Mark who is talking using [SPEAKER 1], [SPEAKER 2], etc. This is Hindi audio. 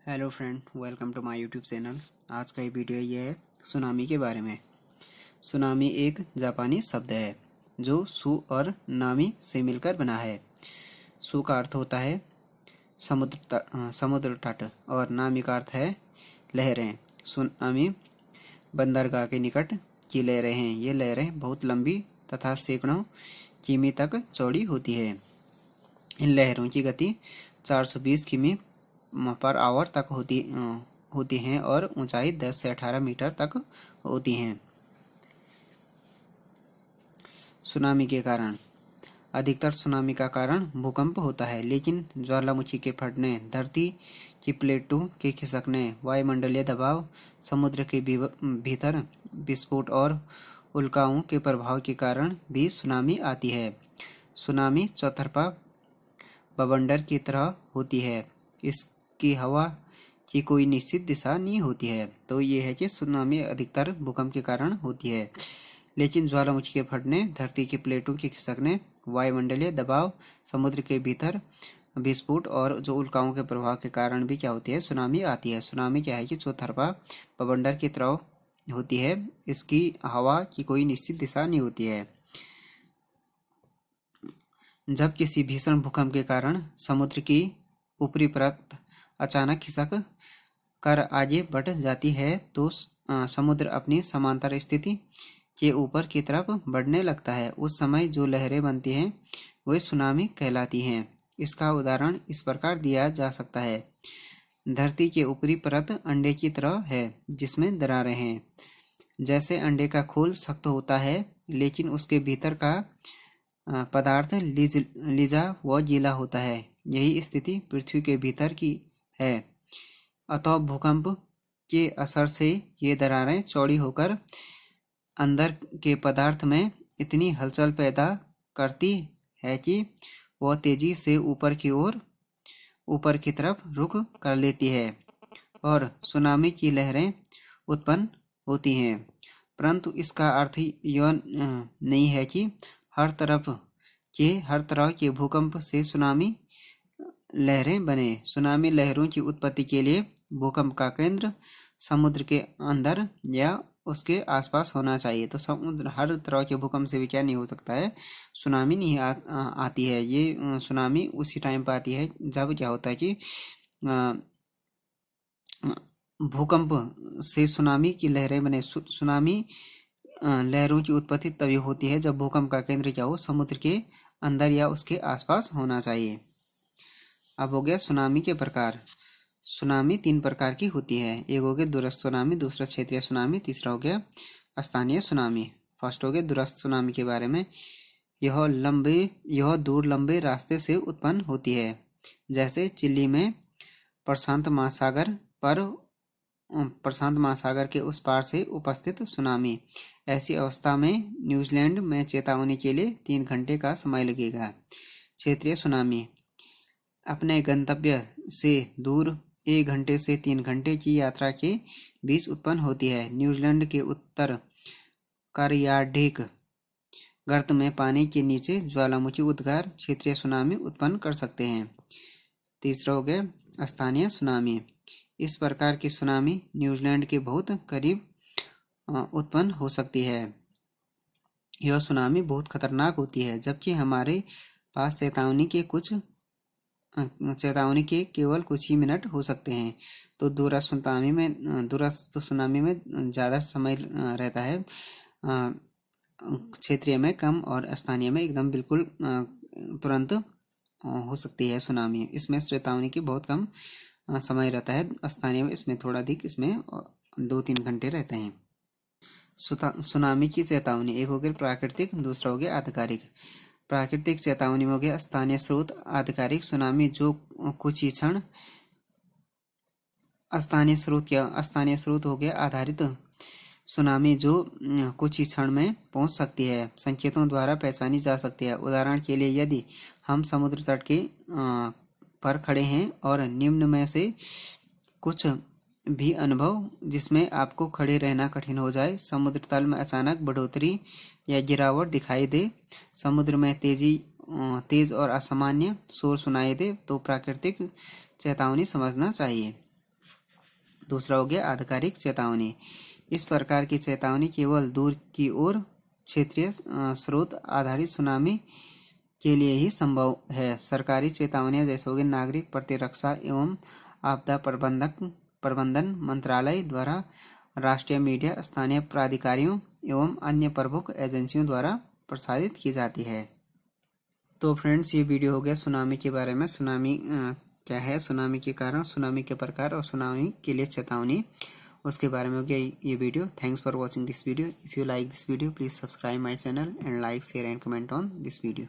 [SPEAKER 1] Hello friend, welcome to my YouTube channel. आज का ये वीडियो ये है सुनामी के बारे में। सुनामी एक जापानी शब्द है जो सु और नामी से मिलकर बना है। सु का अर्थ होता है समुद्र तट और नामी का अर्थ है लहरें। सुनामी बंदरगाह के निकट की लहरें हैं। ये लहरें बहुत लंबी तथा सैकड़ों किमी तक चौड़ी होती है। इन लहरों की गति 420 किमी पर आवर तक होती हैं और ऊंचाई 10 से 18 मीटर तक होती हैं। सुनामी के कारण अधिकतर सुनामी का कारण भूकंप होता है, लेकिन ज्वालामुखी के फटने, धरती की प्लेटों के खिसकने, वायुमंडलीय दबाव, समुद्र के भीतर विस्फोट और उल्काओं के प्रभाव के कारण भी सुनामी आती है। सुनामी चौतरफा बवंडर की तरह होती है। इसकी हवा की कोई निश्चित दिशा नहीं होती है। तो ये है कि सुनामी अधिकतर भूकंप के कारण होती है, लेकिन ज्वालामुखी के फटने, धरती की प्लेटों के खिसकने, वायुमंडलीय दबाव, समुद्र के भीतर विस्फोट और जो उल्काओं के प्रभाव के कारण भी क्या होती है, सुनामी आती है। सुनामी क्या है कि चौतरफा बवंडर की तरह होती है। इसकी हवा की कोई निश्चित दिशा नहीं होती है। जब किसी भीषण भूकंप के कारण समुद्र की ऊपरी परत अचानक खिसक कर आगे बढ़ जाती है तो समुद्र अपनी समांतर स्थिति के ऊपर की तरफ बढ़ने लगता है। उस समय जो लहरें बनती हैं वे सुनामी कहलाती हैं। इसका उदाहरण इस प्रकार दिया जा सकता है। धरती के ऊपरी परत अंडे की तरह है जिसमें दरारें हैं। जैसे अंडे का खोल सख्त होता है लेकिन उसके भीतर का पदार्थ लिजा व गीला होता है, यही स्थिति पृथ्वी के भीतर की है। अतः भूकंप के असर से ये दरारें चौड़ी होकर अंदर के पदार्थ में इतनी हलचल पैदा करती है कि वह तेजी से ऊपर की तरफ रुख कर लेती है और सुनामी की लहरें उत्पन्न होती हैं। परंतु इसका अर्थ यह नहीं है कि हर तरह के भूकंप से सुनामी लहरें बने। सुनामी लहरों की उत्पत्ति के लिए भूकंप का केंद्र समुद्र के अंदर या उसके आसपास होना चाहिए। तो समुद्र हर तरह के भूकंप से भी क्या नहीं हो सकता है, सुनामी नहीं आती है। ये सुनामी उसी टाइम पर आती है जब क्या होता है कि भूकंप से सुनामी की लहरें बने। सुनामी लहरों की उत्पत्ति तभी होती है जब भूकंप का केंद्र क्या हो, समुद्र के अंदर या उसके आसपास होना चाहिए। अब हो गया सुनामी के प्रकार। सुनामी 3 प्रकार की होती है। एक हो गया दूरस्थ सुनामी, दूसरा क्षेत्रीय सुनामी, तीसरा हो गया स्थानीय सुनामी। फर्स्ट हो गया दूरस्थ सुनामी के बारे में। यह दूर लंबे रास्ते से उत्पन्न होती है, जैसे चिली में प्रशांत महासागर के उस पार से उपस्थित सुनामी। ऐसी अवस्था में न्यूजीलैंड में चेतावनी के लिए 3 घंटे का समय लगेगा। क्षेत्रीय सुनामी अपने गंतव्य से दूर 1 घंटे से 3 घंटे की यात्रा के बीच उत्पन्न होती है। न्यूजीलैंड के उत्तर करयाडिक गर्त में पानी के नीचे ज्वालामुखी उद्गार क्षेत्रीय सुनामी उत्पन्न कर सकते हैं। तीसरा हो गया स्थानीय सुनामी। इस प्रकार की सुनामी न्यूजीलैंड के बहुत करीब उत्पन्न हो सकती है। यह सुनामी बहुत खतरनाक होती है, जबकि हमारे पास चेतावनी के केवल कुछ ही मिनट हो सकते हैं। तो दूरस्थ सुनामी में ज़्यादा समय रहता है, क्षेत्रीय में कम और स्थानीय में एकदम बिल्कुल तुरंत हो सकती है सुनामी। इसमें चेतावनी की बहुत कम समय रहता है। स्थानीय में इसमें थोड़ा अधिक, इसमें 2-3 घंटे रहते हैं। सुनामी की चेतावनी एक हो गया प्राकृतिक, दूसरा हो गया आधिकारिक। प्राकृतिक चेतावनी हो गया स्थानीय स्रोत। आधिकारिक सुनामी जो कुछ ही क्षण स्थानीय स्रोत हो गया आधारित सुनामी जो कुछ ही क्षण में पहुंच सकती है, संकेतों द्वारा पहचानी जा सकती है। उदाहरण के लिए यदि हम समुद्र तट के पर खड़े हैं और निम्न में से कुछ भी अनुभव जिसमें आपको खड़े रहना कठिन हो जाए, समुद्र तल में अचानक बढ़ोतरी या गिरावट दिखाई दे, समुद्र में तेज और असामान्य शोर सुनाई दे, तो प्राकृतिक चेतावनी समझना चाहिए। दूसरा हो गया आधिकारिक चेतावनी। इस प्रकार की चेतावनी केवल दूर की ओर क्षेत्रीय स्रोत आधारित सुनामी के लिए ही संभव है। सरकारी चेतावनियां जैसे होगी नागरिक प्रतिरक्षा एवं आपदा प्रबंधन मंत्रालय द्वारा, राष्ट्रीय मीडिया, स्थानीय प्राधिकारियों एवं अन्य प्रमुख एजेंसियों द्वारा प्रसारित की जाती है। तो फ्रेंड्स, ये वीडियो हो गया सुनामी के बारे में। सुनामी क्या है, सुनामी के कारण, सुनामी के प्रकार और सुनामी के लिए चेतावनी, उसके बारे में हो गया ये video. Thanks for watching this video. If you like this video, please subscribe my channel and like, share and comment on this video.